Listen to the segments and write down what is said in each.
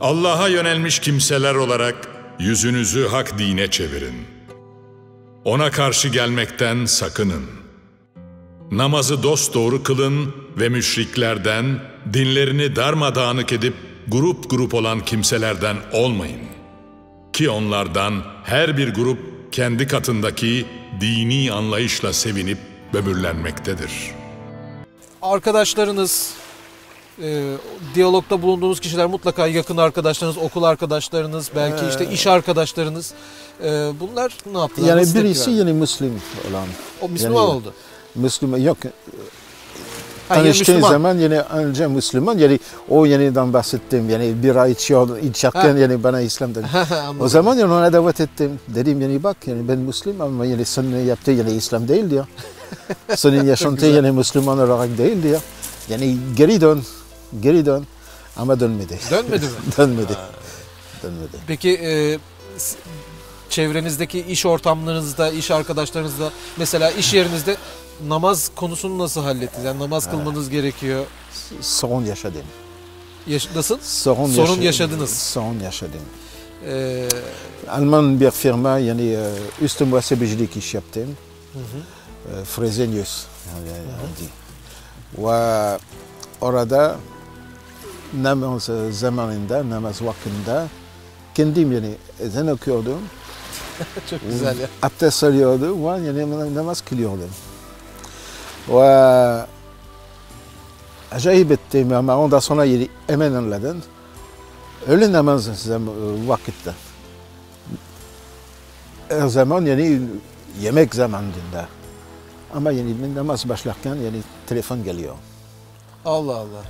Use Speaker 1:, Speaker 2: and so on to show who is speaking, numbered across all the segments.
Speaker 1: Allah'a yönelmiş kimseler olarak yüzünüzü hak dine çevirin. Ona karşı gelmekten sakının. Namazı dosdoğru kılın ve müşriklerden, dinlerini darmadağınık edip grup grup olan kimselerden olmayın. Ki onlardan her bir grup kendi katındaki dini anlayışla sevinip böbürlenmektedir.
Speaker 2: Arkadaşlarınız, diyalogda bulunduğunuz kişiler mutlaka yakın arkadaşlarınız, okul arkadaşlarınız, belki işte iş arkadaşlarınız. Bunlar ne yaptılar?
Speaker 3: Yani birisi yeni Müslüman olan.
Speaker 2: O Müslüman
Speaker 3: yani,
Speaker 2: oldu.
Speaker 3: Müslüman yok.
Speaker 2: Tanıştığı
Speaker 3: zaman yani önce Müslüman, yani o yeniden bahsettim, yani bir ay içerken yani bana İslam dedi. O zaman yani ona davet ettim. Dedim yani bak yani ben Müslüman ama yani senin yaptığı yani İslam değil diyor. Senin yaşantı yani Müslüman olarak değil diyor. Yani geri dön ama dönmedi.
Speaker 2: Dönmedi mi?
Speaker 3: Dönmedi.
Speaker 2: Peki çevrenizdeki iş ortamlarınızda, iş arkadaşlarınızda, mesela iş yerinizde namaz konusunu nasıl hallettiniz? Yani namaz kılmanız gerekiyor.
Speaker 3: Sorun yaşadım.
Speaker 2: Nasıl?
Speaker 3: Sorun
Speaker 2: yaşadınız.
Speaker 3: Sorun yaşadım. Alman bir firma yani üst muhasebecilik iş yaptım. Fresenius. Ve orada namaz zamanında, namaz vaktinde kendim yani ezan okuyordum.
Speaker 2: Çok güzel ya.
Speaker 3: Abdest alıyordum ve yani namaz kılıyordum. Ve acayip ettim ama ondan sonra hemen anladım. Öyle namaz vakitte. Her zaman yani yemek zamanında. Ama yani namaz başlarken yani telefon geliyor.
Speaker 2: Allah Allah.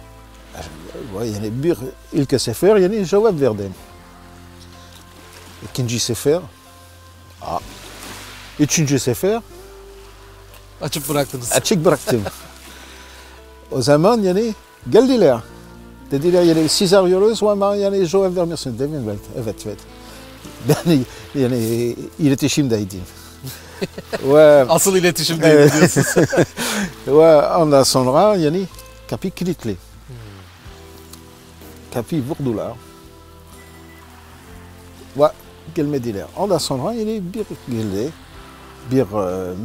Speaker 3: Yani ilk sefer yani cevap verdim. İkinci sefer. Üçüncü sefer.
Speaker 2: Açıp bıraktınız.
Speaker 3: Açık bıraktım. O zaman yani geldiler. Dediler yani siz arıyoruz ama yani cevap vermiyorsun. Demin evet. Ben yani iletişimdeydim.
Speaker 2: Asıl iletişimdeydim diyorsunuz.
Speaker 3: Ve ondan sonra yani kapı kilitli. Kapıyı vurdular. Ve gelmediler. Ondan sonra yani bir geldi. Bir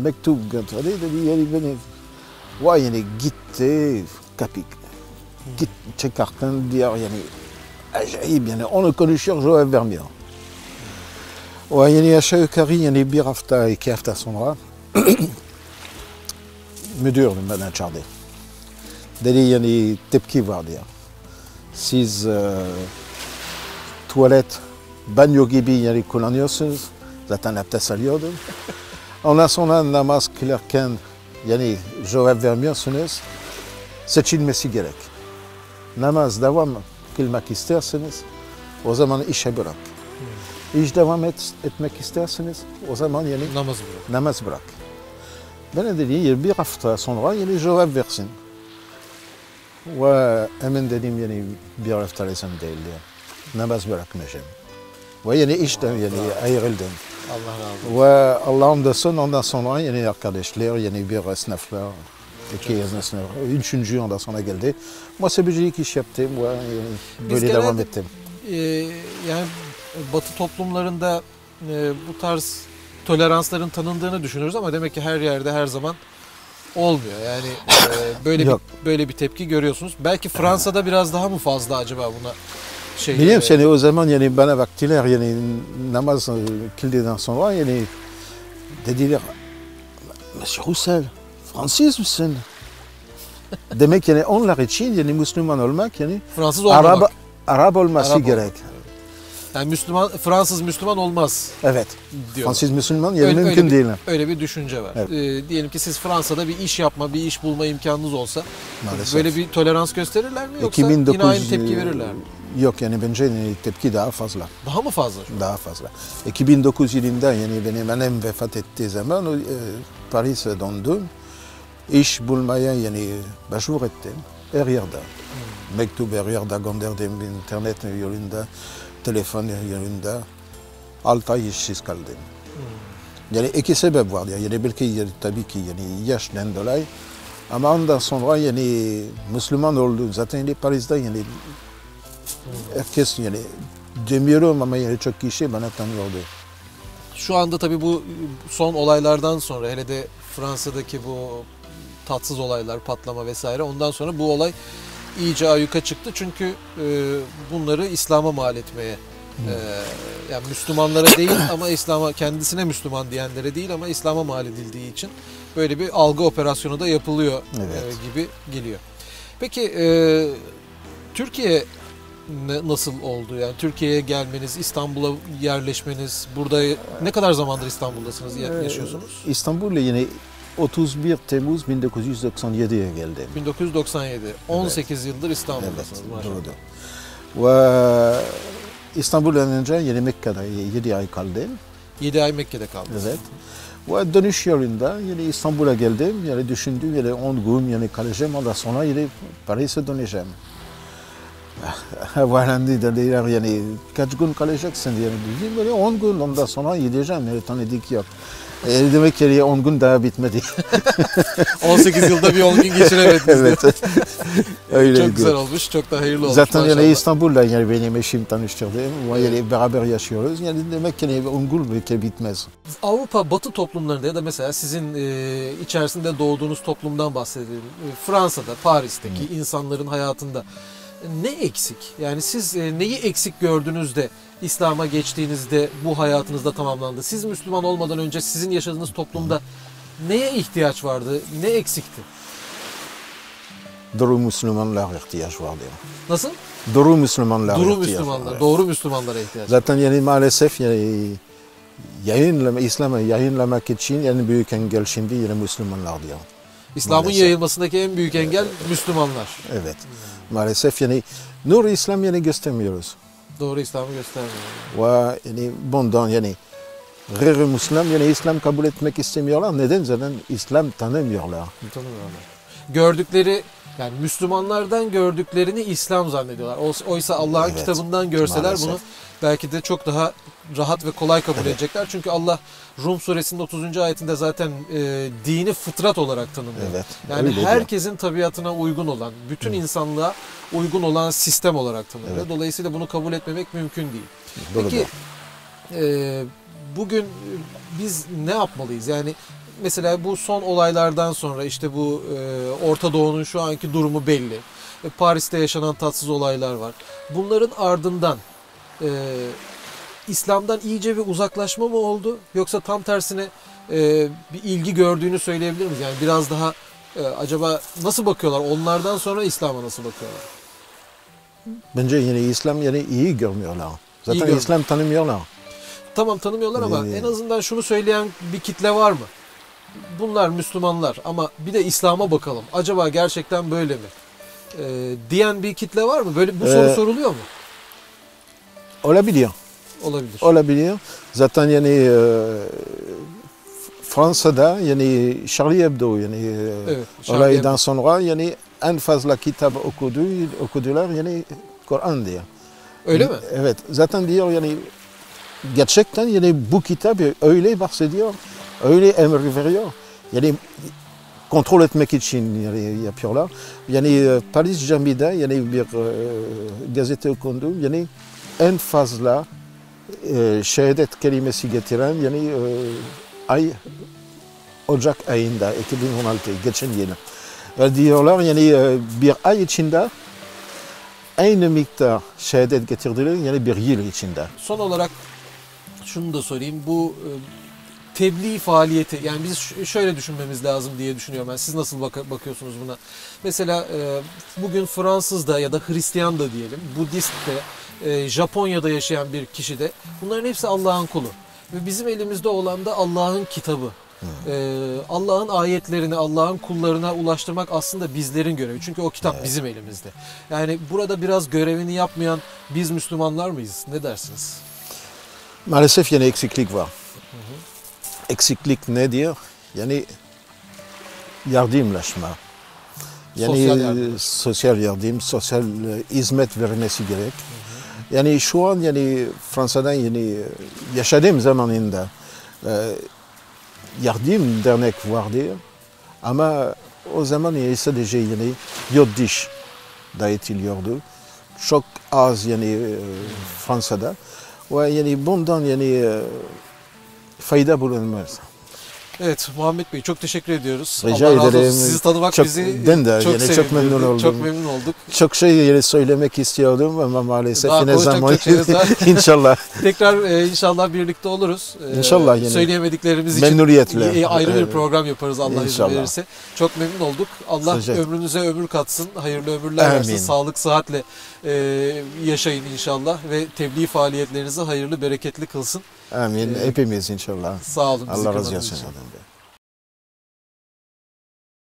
Speaker 3: mektup gönderdi. Dedi yani beni. Ve yani gitti kapı. Git çıkarken diyor yani acayip yani onu konuşuyor cevap vermiyor. Ve yani aşağı yukarı yani bir hafta, 2 hafta sonra müdür bana çağırdı. Dedi yani tepki var diyor. Siz tuvalet, banyo gibi yani kullanıyorsunuz. Zaten abdest alıyordum. Ondan sonra namaz kılarken yani cevap vermiyorsunuz. Seçilmesi gerek. Namaz devam kılmak isterseniz o zaman işe bırak. İş devam etmek isterseniz o zaman yani namaz bırak. Ben dedim bir hafta sonra yani cevap versin. Ve hemen dedim yani bir hafta lazım değil diye. Namaz bırakmayacağım. Ve yani işten yani ayrıldım.
Speaker 2: Allah razı olsun.
Speaker 3: Ve Allah'ım desin ondan sonra yani arkadaşlar yani bir esnaflar. Üçüncü ondan sonra geldi. Muhasebecilik iş yaptım ve yani böyle devam ettim.
Speaker 2: Yani Batı toplumlarında bu tarz toleransların tanındığını düşünürüz ama demek ki her yerde her zaman olmuyor. Yani böyle bir tepki görüyorsunuz. Belki Fransa'da biraz daha mı fazla acaba buna şey?
Speaker 3: Biliyorum seni o zaman yani bana baktılar yani namaz kıldığından sonra yani dediler Monsieur Roussel, Fransız mısın? Demek yani onlar için yani Müslüman olmak yani
Speaker 2: Fransız olmamak.
Speaker 3: Arap olması gerek.
Speaker 2: Yani Fransız Müslüman olmaz.
Speaker 3: Evet.
Speaker 2: Diyorlar.
Speaker 3: Fransız Müslüman yani mümkün değil.
Speaker 2: Öyle bir düşünce var.
Speaker 3: Evet.
Speaker 2: Diyelim ki siz Fransa'da bir iş yapma, bir iş bulma imkanınız olsa
Speaker 3: maalesef
Speaker 2: böyle bir tolerans gösterirler mi yoksa yine aynı tepki verirler mi?
Speaker 3: Yok yani bence tepki daha fazla.
Speaker 2: Daha mı fazla?
Speaker 3: Daha fazla. 2009 yılında yani benim annem vefat ettiği zaman Paris'e döndüm. İş bulmaya yani başvur ettim. Her yerde. Mektup her yerde gönderdim internet yolunda, telefon yolunda. 6 ay işsiz kaldım. Yani iki sebep var. Yani belki tabii ki yani yaştan dolayı. Ama ondan sonra yani Müslüman oldum. Zaten Paris'te yani Herkes yani demiyorum ama yani çok kişi bana tanıyordu.
Speaker 2: Şu anda tabii bu son olaylardan sonra, hele de Fransa'daki bu tatsız olaylar, patlama vesaire, ondan sonra bu olay iyice ayyuka çıktı. Çünkü bunları İslam'a mal etmeye, yani Müslümanlara değil ama İslam'a, kendisine Müslüman diyenlere değil ama İslam'a mal edildiği için böyle bir algı operasyonu da yapılıyor gibi geliyor. Peki Türkiye nasıl oldu? Yani Türkiye'ye gelmeniz, İstanbul'a yerleşmeniz, burada ne kadar zamandır İstanbul'dasınız, yaşıyorsunuz?
Speaker 3: İstanbul'a yine 31 Temmuz 1997'ye geldim.
Speaker 2: 1997. 18 yıldır İstanbul'dasınız maşallah.
Speaker 3: Ve İstanbul'dan önce yine Mekke'de 7 ay kaldım.
Speaker 2: 7 ay Mekke'de kaldınız.
Speaker 3: Evet. Ve dönüş yolunda yine İstanbul'a geldim. Yani düşündüm yine 10 gün yani kalacağım. Ondan sonra yine Paris'e döneceğim. Varlandı dediler yani kaç gün kalacaksın diye dedim. Böyle 10 gün ondan sonra gideceğim. Yani tanıdık yok. Demek ki 10 gün daha bitmedi.
Speaker 2: 18 yılda bir 10 gün geçiremediniz.
Speaker 3: Evet. Öyleydi.
Speaker 2: Çok güzel olmuş, çok da hayırlı olmuş.
Speaker 3: Zaten
Speaker 2: maşallah.
Speaker 3: yani İstanbul'da yani benim eşim tanıştırdı. Yani beraber yaşıyoruz. Yani demek ki 10 gün belki bitmez.
Speaker 2: Avrupa Batı toplumlarında ya da mesela sizin içerisinde doğduğunuz toplumdan bahsedelim. Fransa'da, Paris'teki insanların hayatında ne eksik? Yani siz neyi eksik gördünüz de İslam'a geçtiğinizde bu hayatınızda tamamlandı? Siz Müslüman olmadan önce sizin yaşadığınız toplumda neye ihtiyaç vardı? Ne eksikti?
Speaker 3: Doğru Müslümanlara ihtiyaç vardı.
Speaker 2: Nasıl?
Speaker 3: Doğru Müslümanlara
Speaker 2: Doğru
Speaker 3: ihtiyaç
Speaker 2: Müslümanlar,
Speaker 3: vardı.
Speaker 2: doğru Müslümanlara ihtiyaç.
Speaker 3: Zaten yani maalesef yani İslam'ı yayınlamak için en büyük engel şimdi yani Müslümanlar diyor.
Speaker 2: İslam'ın
Speaker 3: Maalesef.
Speaker 2: yayılmasındaki en büyük engel Müslümanlar.
Speaker 3: Evet. Maalesef yani nur İslam yani göstermiyoruz.
Speaker 2: Doğru İslam'ı göstermiyor.
Speaker 3: Ve yani bundan yani gayri Müslüman yani İslam kabul etmek istemiyorlar. Neden? Zaten İslam tanımıyorlar.
Speaker 2: Tanımıyorlar. Gördükleri, yani Müslümanlardan gördüklerini İslam zannediyorlar. Oysa Allah'ın
Speaker 3: Evet,
Speaker 2: kitabından görseler
Speaker 3: maalesef.
Speaker 2: bunu belki de çok daha rahat ve kolay kabul edecekler. Çünkü Allah Rum suresinin 30. ayetinde zaten dini fıtrat olarak tanımlıyor.
Speaker 3: Evet,
Speaker 2: Yani
Speaker 3: öyle diyor.
Speaker 2: herkesin tabiatına uygun olan, bütün insanlığa uygun olan sistem olarak tanımlıyor.
Speaker 3: Evet.
Speaker 2: Dolayısıyla bunu kabul etmemek mümkün değil.
Speaker 3: Doğru
Speaker 2: Peki bugün biz ne yapmalıyız? Yani mesela bu son olaylardan sonra işte bu Orta Doğu'nun şu anki durumu belli. Paris'te yaşanan tatsız olaylar var. Bunların ardından İslam'dan iyice bir uzaklaşma mı oldu? Yoksa tam tersine bir ilgi gördüğünü söyleyebilir miyiz? Yani biraz daha acaba nasıl bakıyorlar? Onlardan sonra İslam'a nasıl bakıyorlar?
Speaker 3: Bence yani İslam yani iyi görmüyorlar. Zaten
Speaker 2: görmüyor.
Speaker 3: İslam tanımıyorlar.
Speaker 2: Tamam, tanımıyorlar ama en azından şunu söyleyen bir kitle var mı? Bunlar Müslümanlar ama bir de İslam'a bakalım. Acaba gerçekten böyle mi? Diyen bir kitle var mı? Böyle bu soru soruluyor mu?
Speaker 3: Olabilir.
Speaker 2: Olabilir.
Speaker 3: Olabilir. Zaten yani Fransa'da yani Charlie Hebdo yani
Speaker 2: Evet,
Speaker 3: olaydan sonra yani en fazla kitap okudular yani Kur'an diyor.
Speaker 2: Öyle mi?
Speaker 3: Evet. Zaten diyor yani gerçekten yani bu kitap öyle bahsediyor, öyle emir veriyor. Yani kontrol etmek için yani yapıyorlar. Yani Paris Cami'de yani bir gazete okudum. Yani en fazla şehadet kelimesi getiren yani ay Ocak ayında 2016 geçen yıl. Ve diyorlar yani bir ay içinde aynı miktar şehadet getirdiler yani bir yıl içinde.
Speaker 2: Son olarak şunu da sorayım. Bu tebliğ faaliyeti, yani biz şöyle düşünmemiz lazım diye düşünüyorum ben. Siz nasıl bakıyorsunuz buna? Mesela bugün Fransız da ya da Hristiyan da diyelim, Budist de, Japonya'da yaşayan bir kişi de, bunların hepsi Allah'ın kulu. Ve bizim elimizde olan da Allah'ın kitabı. Allah'ın ayetlerini Allah'ın kullarına ulaştırmak aslında bizlerin görevi. Çünkü o kitap bizim elimizde. Yani burada biraz görevini yapmayan biz Müslümanlar mıyız? Ne dersiniz?
Speaker 3: Maalesef yani eksiklik var. Eksiklik ne diyor? Yani yardımlaşma. Yani sosyal yardım, sosyal hizmet verilmesi gerek. Yani şu an yani Fransa'dan yani yaşadığım zamanında yardım dernek vardı ama o zaman yani sadece yani yurt dışı dağıtılıyordu. çok az yani Fransa'da. Ve yani bundan yani fayda bulunmaz.
Speaker 2: Evet Muhammed Bey çok teşekkür ediyoruz.
Speaker 3: Rica
Speaker 2: Allah razı olsun.
Speaker 3: ederim.
Speaker 2: Sizi tanımak
Speaker 3: Çok,
Speaker 2: bizi
Speaker 3: ben de
Speaker 2: çok
Speaker 3: yani
Speaker 2: sevindirdi.
Speaker 3: çok memnun oldum.
Speaker 2: Çok memnun olduk.
Speaker 3: Çok şey söylemek istiyordum ama maalesef
Speaker 2: Daha
Speaker 3: ne
Speaker 2: konuşacak
Speaker 3: zaman
Speaker 2: çok şeyimiz var.
Speaker 3: İnşallah.
Speaker 2: Tekrar inşallah birlikte oluruz.
Speaker 3: İnşallah yine.
Speaker 2: Söyleyemediklerimiz için
Speaker 3: Memnuniyetle.
Speaker 2: ayrı bir program yaparız Allah izin
Speaker 3: İnşallah.
Speaker 2: verirse. Çok memnun olduk. Allah
Speaker 3: Sıcak.
Speaker 2: ömrünüze ömür katsın. Hayırlı ömürler versin.
Speaker 3: Amin.
Speaker 2: Sağlık sıhhatle yaşayın inşallah ve tebliğ faaliyetlerinizi hayırlı bereketli kılsın.
Speaker 3: Amin. Hepimiz inşallah.
Speaker 2: Sağ olun. bizi
Speaker 3: Allah razı
Speaker 2: kırmadığınız
Speaker 3: olsun.
Speaker 2: için.